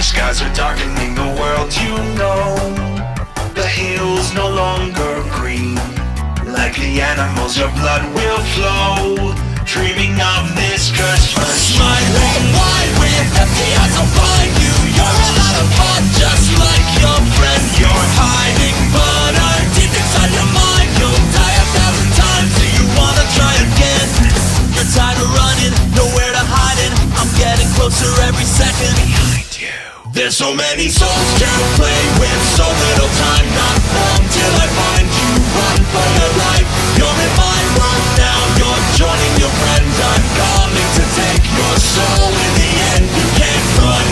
skies are darkening the world, you know. The hills no longer green. Like the animals, your blood will flow. Dreaming of this Christmas. Smiling wide with empty eyes, I'll find you. You're a lot of fun, just like your friend. You're hiding, but I'm deep inside your mind. You'll die 1,000 times. Do you wanna try again? You're tired of running, nowhere to hide it. I'm getting closer every second. Behind you. There's so many souls to play with, so little time. Not long till I find you. Run for your life. You're in my world now. You're joining your friends. I'm coming to take your soul. In the end, you can't run.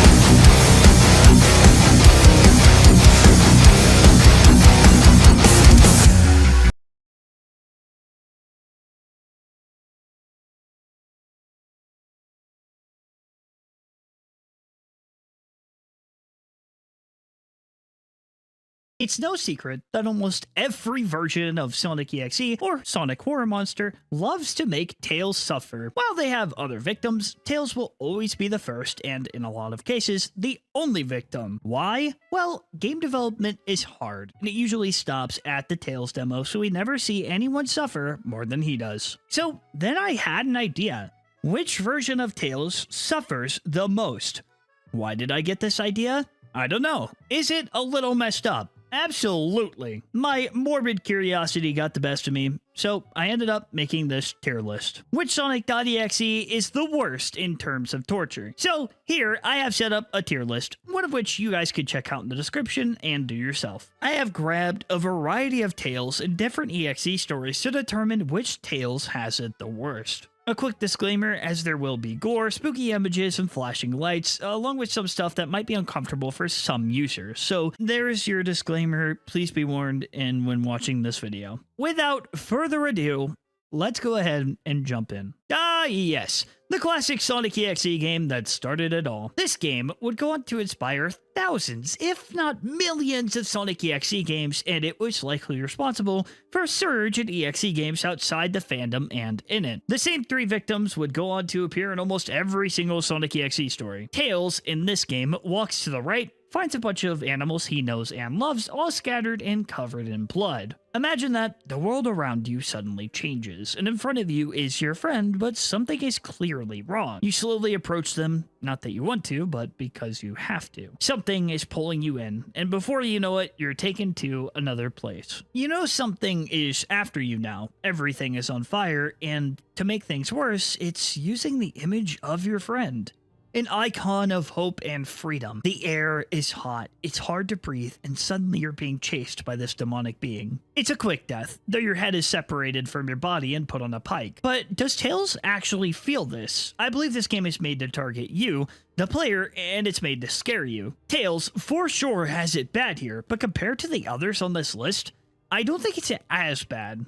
It's no secret that almost every version of Sonic.exe or Sonic Horror Monster loves to make Tails suffer. While they have other victims, Tails will always be the first and, in a lot of cases, the only victim. Why? Well, game development is hard, and it usually stops at the Tails demo, so we never see anyone suffer more than he does. So then I had an idea. Which version of Tails suffers the most? Why did I get this idea? I don't know. Is it a little messed up? Absolutely. My morbid curiosity got the best of me, so I ended up making this tier list. Which Sonic.exe is the worst in terms of torture? So here I have set up a tier list, one of which you guys could check out in the description and do yourself. I have grabbed a variety of Tales in different EXE stories to determine which Tales has it the worst. A quick disclaimer, as there will be gore, spooky images, and flashing lights, along with some stuff that might be uncomfortable for some users. So there is your disclaimer, please be warned in when watching this video. Without further ado, let's go ahead and jump in. Ah yes, the classic Sonic.exe game that started it all. This game would go on to inspire thousands, if not millions of Sonic.exe games, and it was likely responsible for a surge in EXE games outside the fandom and in it. The same three victims would go on to appear in almost every single Sonic.exe story. Tails, in this game, walks to the right, finds a bunch of animals he knows and loves, all scattered and covered in blood. Imagine that the world around you suddenly changes, and in front of you is your friend, but something is clearly wrong. You slowly approach them, not that you want to, but because you have to. Something is pulling you in, and before you know it, you're taken to another place. You know something is after you now. Everything is on fire, and to make things worse, it's using the image of your friend. An icon of hope and freedom. The air is hot, it's hard to breathe, and suddenly you're being chased by this demonic being. It's a quick death, though your head is separated from your body and put on a pike. But does Tails actually feel this? I believe this game is made to target you, the player, and it's made to scare you. Tails, for sure, has it bad here, but compared to the others on this list, I don't think it's as bad.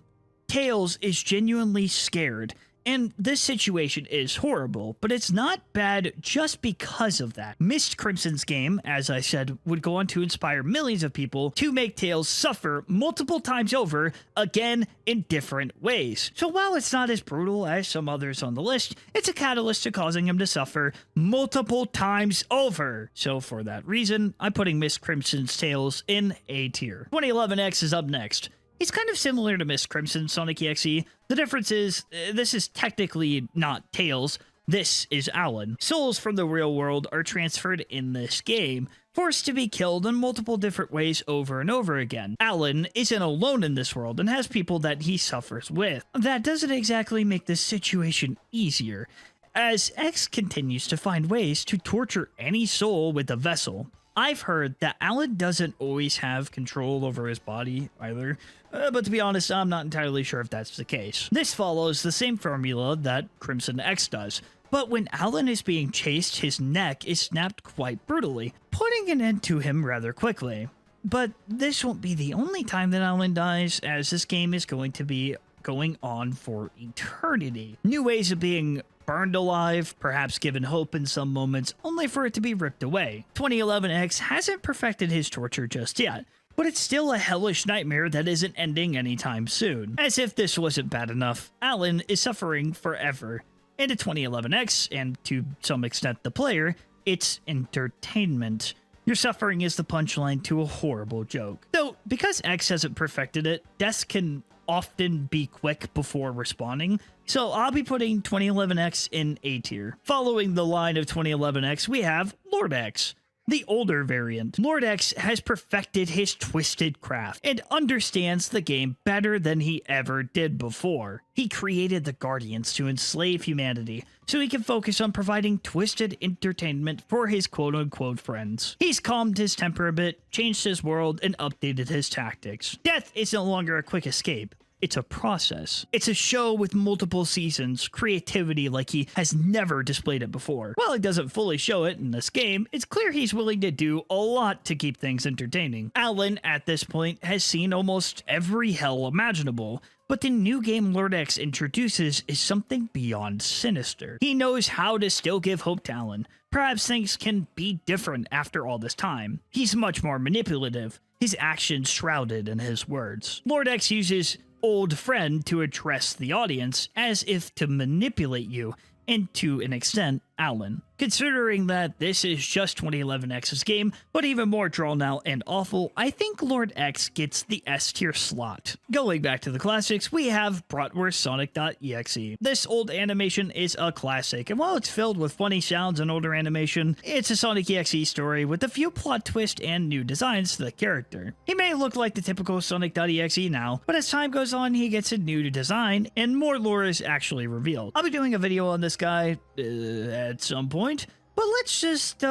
Tails is genuinely scared, and this situation is horrible, but it's not bad just because of that. Mist Crimson's game, as I said, would go on to inspire millions of people to make Tails suffer multiple times over, again in different ways. So while it's not as brutal as some others on the list, it's a catalyst to causing him to suffer multiple times over. So for that reason, I'm putting Mist Crimson's Tails in A tier. 2011X is up next. He's kind of similar to Mist Crimson Sonic.exe. The difference is, this is technically not Tails, this is Alan. Souls from the real world are transferred in this game, forced to be killed in multiple different ways over and over again. Alan isn't alone in this world and has people that he suffers with. That doesn't exactly make this situation easier, as X continues to find ways to torture any soul with a vessel. I've heard that Alan doesn't always have control over his body either, but to be honest, I'm not entirely sure if that's the case. This follows the same formula that Crimson X does, but when Alan is being chased, his neck is snapped quite brutally, putting an end to him rather quickly. But this won't be the only time that Alan dies, as this game is going to be going on for eternity. New ways of being burned alive, perhaps given hope in some moments, only for it to be ripped away. 2011X hasn't perfected his torture just yet, but it's still a hellish nightmare that isn't ending anytime soon. As if this wasn't bad enough, Alan is suffering forever. And to 2011X, and to some extent the player, it's entertainment. Your suffering is the punchline to a horrible joke. Though, because X hasn't perfected it, deaths can often be quick before respawning, so I'll be putting 2011X in A tier. Following the line of 2011X, we have Lord X. The older variant. Lord X has perfected his twisted craft and understands the game better than he ever did before. He created the Guardians to enslave humanity so he can focus on providing twisted entertainment for his quote-unquote friends. He's calmed his temper a bit, changed his world, and updated his tactics. Death is no longer a quick escape. It's a process. It's a show with multiple seasons, creativity like he has never displayed it before. While he doesn't fully show it in this game, it's clear he's willing to do a lot to keep things entertaining. Alan, at this point, has seen almost every hell imaginable, but the new game Lord X introduces is something beyond sinister. He knows how to still give hope to Alan. Perhaps things can be different after all this time. He's much more manipulative, his actions shrouded in his words. Lord X uses old friend to address the audience as if to manipulate you, and to an extent, Alan. Considering that this is just 2011X's game, but even more drawn out and awful, I think Lord X gets the S tier slot. Going back to the classics, we have Bratwurst Sonic.exe. This old animation is a classic, and while it's filled with funny sounds and older animation, it's a Sonic.exe story with a few plot twists and new designs to the character. He may look like the typical Sonic.exe now, but as time goes on, he gets a new design, and more lore is actually revealed. I'll be doing a video on this guy at some point, but let's just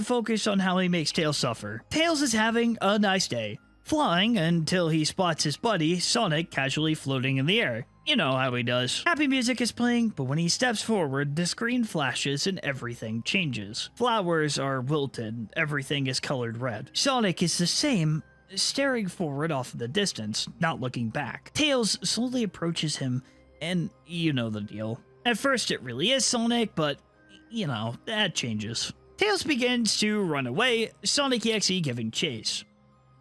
focus on how he makes Tails suffer. Tails is having a nice day, flying until he spots his buddy Sonic casually floating in the air. You know how he does. Happy music is playing, but when he steps forward, the screen flashes and everything changes. Flowers are wilted, everything is colored red. Sonic is the same, staring forward off in the distance, not looking back. Tails slowly approaches him, and you know the deal. At first it really is Sonic, but you know, that changes. Tails begins to run away, Sonic.exe giving chase.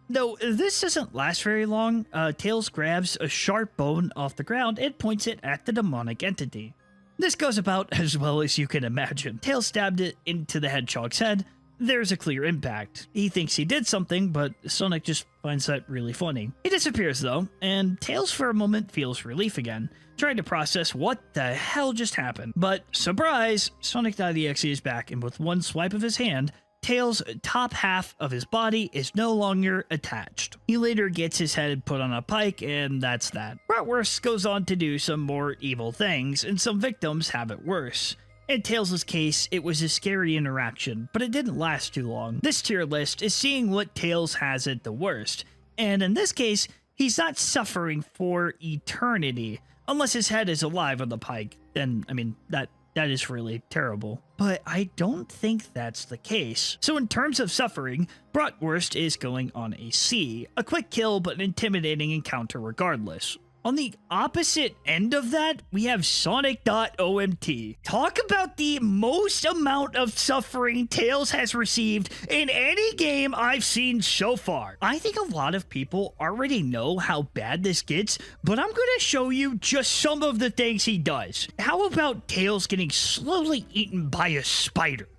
Though this doesn't last very long, Tails grabs a sharp bone off the ground and points it at the demonic entity. This goes about as well as you can imagine. Tails stabbed it into the hedgehog's head. There's a clear impact. He thinks he did something, but Sonic just finds that really funny. He disappears though, and Tails for a moment feels relief again, trying to process what the hell just happened. But surprise, Sonic.exe is back, and with one swipe of his hand, Tails' top half of his body is no longer attached. He later gets his head put on a pike, and that's that. Bratwurst goes on to do some more evil things, and some victims have it worse. In Tails' case, it was a scary interaction, but it didn't last too long. This tier list is seeing what Tails has it the worst, and in this case, he's not suffering for eternity. Unless his head is alive on the pike, then, I mean, that is really terrible. But I don't think that's the case. So in terms of suffering, Bratwurst is going on a C. A quick kill, but an intimidating encounter regardless. On the opposite end of that, we have Sonic.omt. Talk about the most amount of suffering Tails has received in any game I've seen so far. I think a lot of people already know how bad this gets, but I'm gonna show you just some of the things he does. How about Tails getting slowly eaten by a spider?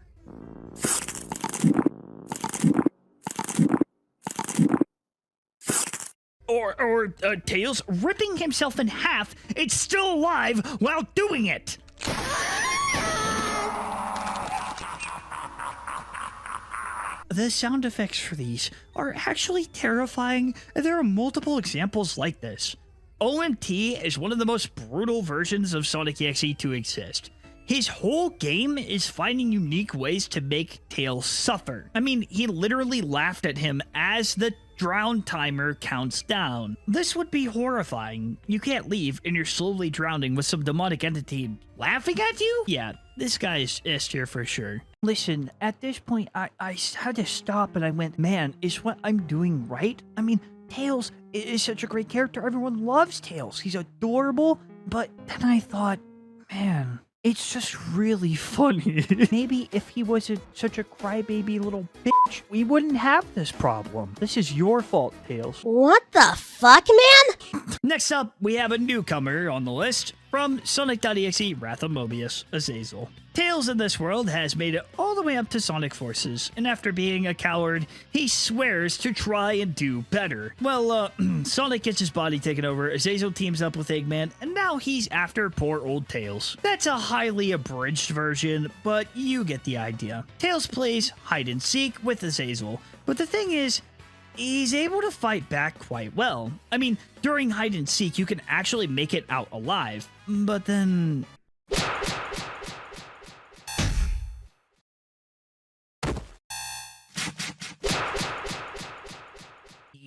Or Tails ripping himself in half, it's still alive while doing it! The sound effects for these are actually terrifying, and there are multiple examples like this. OMT is one of the most brutal versions of Sonic.exe to exist. His whole game is finding unique ways to make Tails suffer. I mean, he literally laughed at him as the drown timer counts down. This would be horrifying. You can't leave and you're slowly drowning with some demonic entity laughing at you? Yeah, this guy is S tier for sure. Listen, at this point, I had to stop and I went, man, is what I'm doing right? I mean, Tails is such a great character. Everyone loves Tails. He's adorable. But then I thought, man, it's just really funny. Maybe if he wasn't such a crybaby little bitch, we wouldn't have this problem. This is your fault, Tails. What the fuck, man? Next up, we have a newcomer on the list from Sonic.exe Wrath of Mobius, Azazel. Tails in this world has made it all the way up to Sonic Forces, and after being a coward, he swears to try and do better. Well, Sonic gets his body taken over, Azazel teams up with Eggman, and now he's after poor old Tails. That's a highly abridged version, but you get the idea. Tails plays hide and seek with Azazel, but the thing is, he's able to fight back quite well. I mean, during hide and seek, you can actually make it out alive, but then...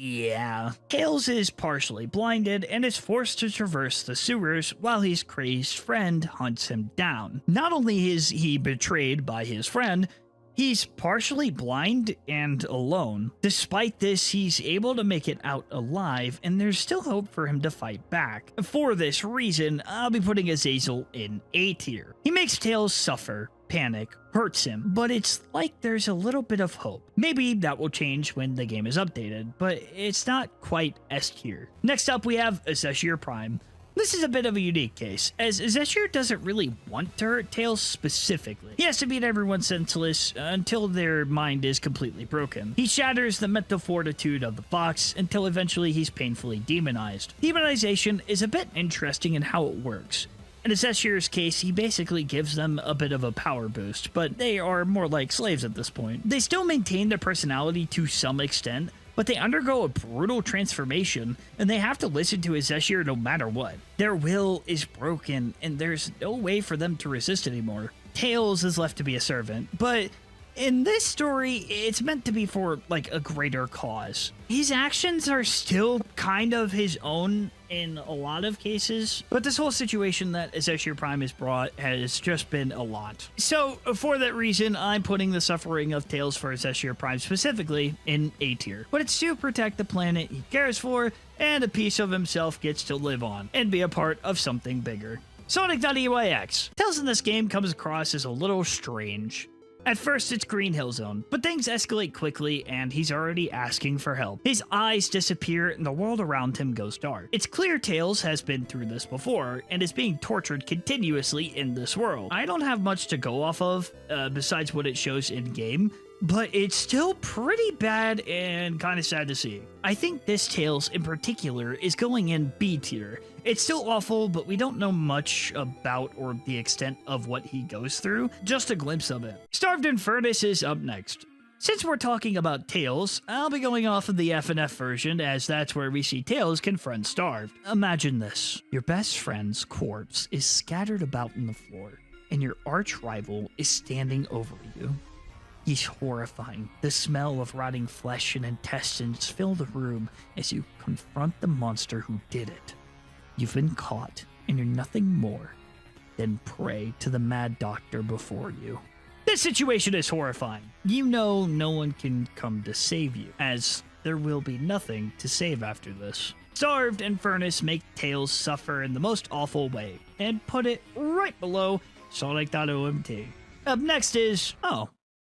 yeah. Tails is partially blinded and is forced to traverse the sewers while his crazed friend hunts him down. Not only is he betrayed by his friend, he's partially blind and alone. Despite this, he's able to make it out alive, and there's still hope for him to fight back. For this reason, I'll be putting Azazel in A tier. He makes Tails suffer, panic, hurts him, but it's like there's a little bit of hope. Maybe that will change when the game is updated, but it's not quite S tier. Next up, we have Azeshir Prime. This is a bit of a unique case, as Azeshir doesn't really want to hurt Tails specifically. He has to beat everyone senseless until their mind is completely broken. He shatters the mental fortitude of the fox until eventually he's painfully demonized. Demonization is a bit interesting in how it works. In Azeshir's case, he basically gives them a bit of a power boost, but they are more like slaves at this point. They still maintain their personality to some extent, but they undergo a brutal transformation, and they have to listen to Azeshir no matter what. Their will is broken, and there's no way for them to resist anymore. Tails is left to be a servant, but in this story, it's meant to be for, like, a greater cause. His actions are still kind of his own in a lot of cases, but this whole situation that Azeshir Prime has brought has just been a lot. So, for that reason, I'm putting the suffering of Tails for Azeshir Prime specifically in A tier. But it's to protect the planet he cares for, and a piece of himself gets to live on, and be a part of something bigger. Sonic.exe. Tails in this game comes across as a little strange. At first, it's Green Hill Zone, but things escalate quickly and he's already asking for help. His eyes disappear and the world around him goes dark. It's clear Tails has been through this before and is being tortured continuously in this world. I don't have much to go off of besides what it shows in-game, but it's still pretty bad and kind of sad to see. I think this Tails in particular is going in B tier. It's still awful, but we don't know much about or the extent of what he goes through, just a glimpse of it. Starved in Furnace is up next. Since we're talking about Tails, I'll be going off of the FNF version as that's where we see Tails confront Starved. Imagine this. Your best friend's corpse is scattered about in the floor, and your arch rival is standing over you. He's horrifying. The smell of rotting flesh and intestines fill the room as you confront the monster who did it. You've been caught, and you're nothing more than prey to the mad doctor before you. This situation is horrifying. You know no one can come to save you, as there will be nothing to save after this. Starved and Furnace make Tails suffer in the most awful way, and put it right below Sonic.omt. Up next is,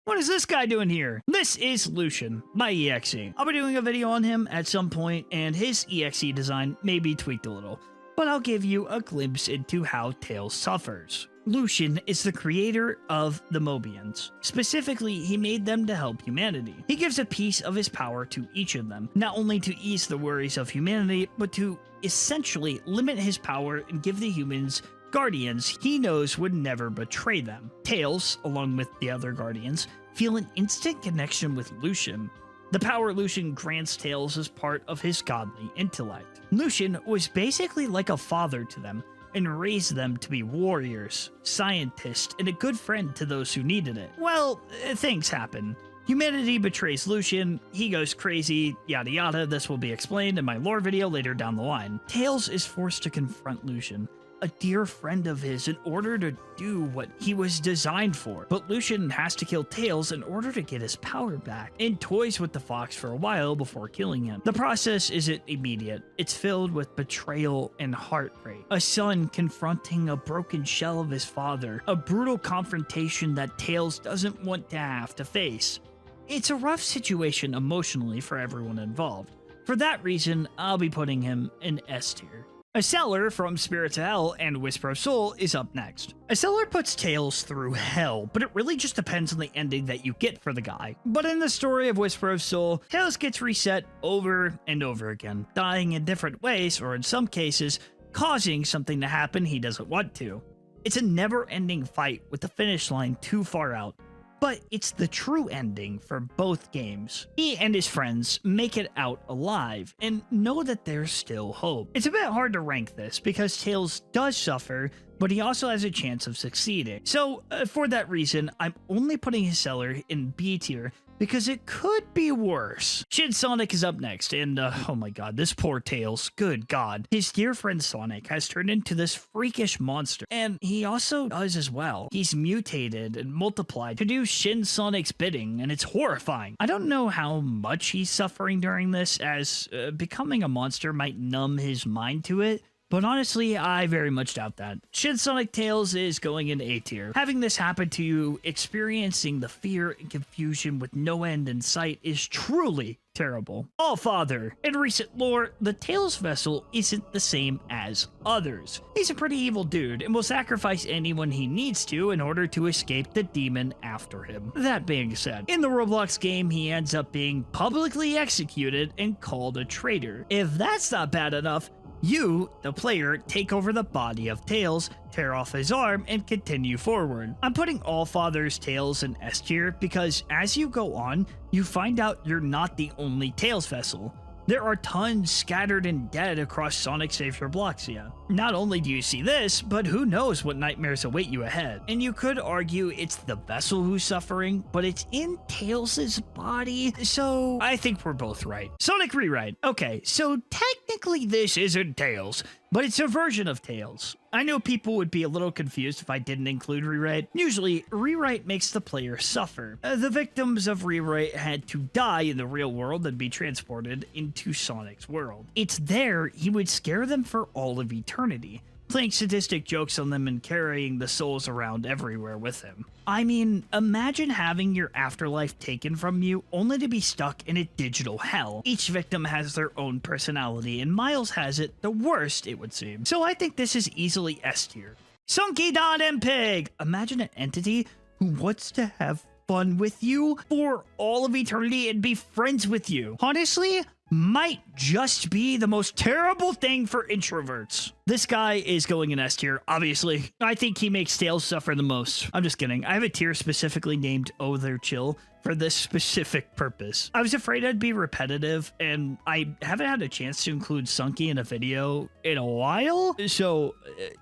what is this guy doing here? This is Lucian by EXE. I'll be doing a video on him at some point, and his EXE design may be tweaked a little, but I'll give you a glimpse into how Tails suffers. Lucian is the creator of the Mobians. Specifically, he made them to help humanity. He gives a piece of his power to each of them, not only to ease the worries of humanity, but to essentially limit his power and give the humans guardians he knows would never betray them. Tails, along with the other guardians, feel an instant connection with Lucian. The power Lucian grants Tails is part of his godly intellect. Lucian was basically like a father to them, and raised them to be warriors, scientists, and a good friend to those who needed it. Well, things happen. Humanity betrays Lucian, he goes crazy, yada yada. This will be explained in my lore video later down the line. Tails is forced to confront Lucian, a dear friend of his, in order to do what he was designed for. But Lucian has to kill Tails in order to get his power back, and toys with the fox for a while before killing him. The process isn't immediate. It's filled with betrayal and heartbreak. A son confronting a broken shell of his father, a brutal confrontation that Tails doesn't want to have to face. It's a rough situation emotionally for everyone involved. For that reason, I'll be putting him in S tier. A Seller from Spirits of Hell and Whisper of Soul is up next. A Seller puts Tails through hell, but it really just depends on the ending that you get for the guy. But in the story of Whisper of Soul, Tails gets reset over and over again, dying in different ways, or in some cases, causing something to happen he doesn't want to. It's a never-ending fight with the finish line too far out, but it's the true ending for both games. He and his friends make it out alive and know that there's still hope. It's a bit hard to rank this because Tails does suffer, but he also has a chance of succeeding. So for that reason, I'm only putting his Seller in B tier because it could be worse. Shin Sonic is up next, and oh my god, this poor Tails, good god. His dear friend Sonic has turned into this freakish monster, and he also does as well. He's mutated and multiplied to do Shin Sonic's bidding, and it's horrifying. I don't know how much he's suffering during this, as becoming a monster might numb his mind to it, but honestly, I very much doubt that. Shin Sonic Tails is going into A tier. Having this happen to you, experiencing the fear and confusion with no end in sight is truly terrible. Allfather. In recent lore, the Tails vessel isn't the same as others. He's a pretty evil dude and will sacrifice anyone he needs to in order to escape the demon after him. That being said, in the Roblox game, he ends up being publicly executed and called a traitor. If that's not bad enough, you, the player, take over the body of Tails, tear off his arm, and continue forward. I'm putting Allfather's Tails in S tier because as you go on, you find out you're not the only Tails vessel. There are tons scattered and dead across Sonic Save Your Bloxia. Not only do you see this, but who knows what nightmares await you ahead. And you could argue it's the vessel who's suffering, but it's in Tails' body, so I think we're both right. Sonic Rewrite. Okay, so technically this isn't Tails, but it's a version of Tails. I know people would be a little confused if I didn't include Rewrite. Usually, Rewrite makes the player suffer. The victims of Rewrite had to die in the real world and be transported into Sonic's world. It's there he would scare them for all of eternity, playing sadistic jokes on them and carrying the souls around everywhere with him. I mean, imagine having your afterlife taken from you only to be stuck in a digital hell. Each victim has their own personality, and Miles has it the worst, it would seem. So I think this is easily S tier. Sunky.mpeg! Imagine an entity who wants to have fun with you for all of eternity and be friends with you. Honestly, might just be the most terrible thing for introverts. This guy is going in S tier, obviously. I think he makes Tails suffer the most. I'm just kidding. I have a tier specifically named Oh They're Chill for this specific purpose. I was afraid I'd be repetitive, and I haven't had a chance to include Sunky in a video in a while. So,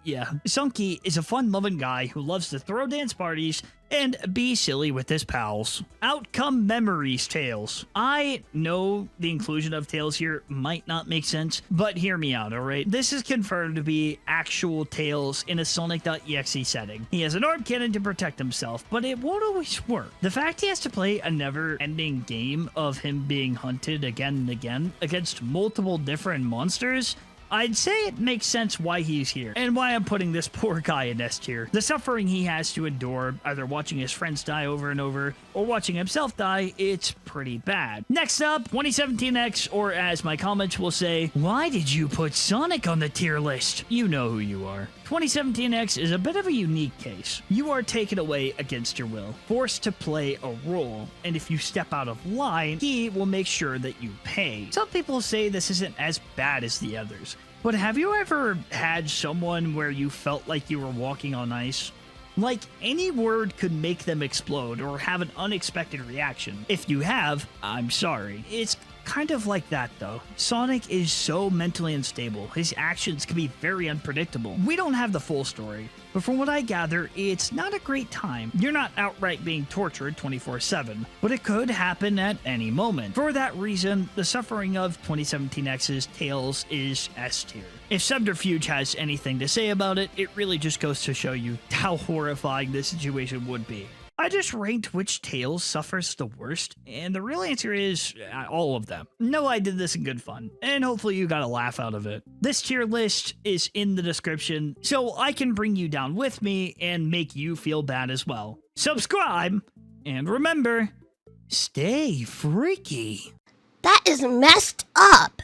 yeah. Sunky is a fun-loving guy who loves to throw dance parties and be silly with his pals. Outcome Memories Tails. I know the inclusion of Tails here might not make sense, but hear me out, alright? This is confirmed to be actual Tails in a Sonic.exe setting. He has an arm cannon to protect himself, but it won't always work. The fact he has to play a never-ending game of him being hunted again and again against multiple different monsters, I'd say it makes sense why he's here, and why I'm putting this poor guy in S tier. The suffering he has to endure, either watching his friends die over and over, or watching himself die, it's pretty bad. Next up, 2017X, or as my comments will say, why did you put Sonic on the tier list? You know who you are. 2017X is a bit of a unique case. You are taken away against your will, forced to play a role, and if you step out of line, he will make sure that you pay. Some people say this isn't as bad as the others, but have you ever had someone where you felt like you were walking on ice? Like any word could make them explode or have an unexpected reaction. If you have, I'm sorry. It's kind of like that though. Sonic is so mentally unstable. His actions can be very unpredictable. We don't have the full story, but from what I gather, it's not a great time. You're not outright being tortured 24/7, but it could happen at any moment. For that reason, the suffering of 2017X's Tails is S tier. If Subterfuge has anything to say about it, it really just goes to show you how horrifying this situation would be. I just ranked which Tails suffers the worst, and the real answer is all of them. No, I did this in good fun, and hopefully you got a laugh out of it. This tier list is in the description, so I can bring you down with me and make you feel bad as well. Subscribe, and remember, stay freaky. That is messed up.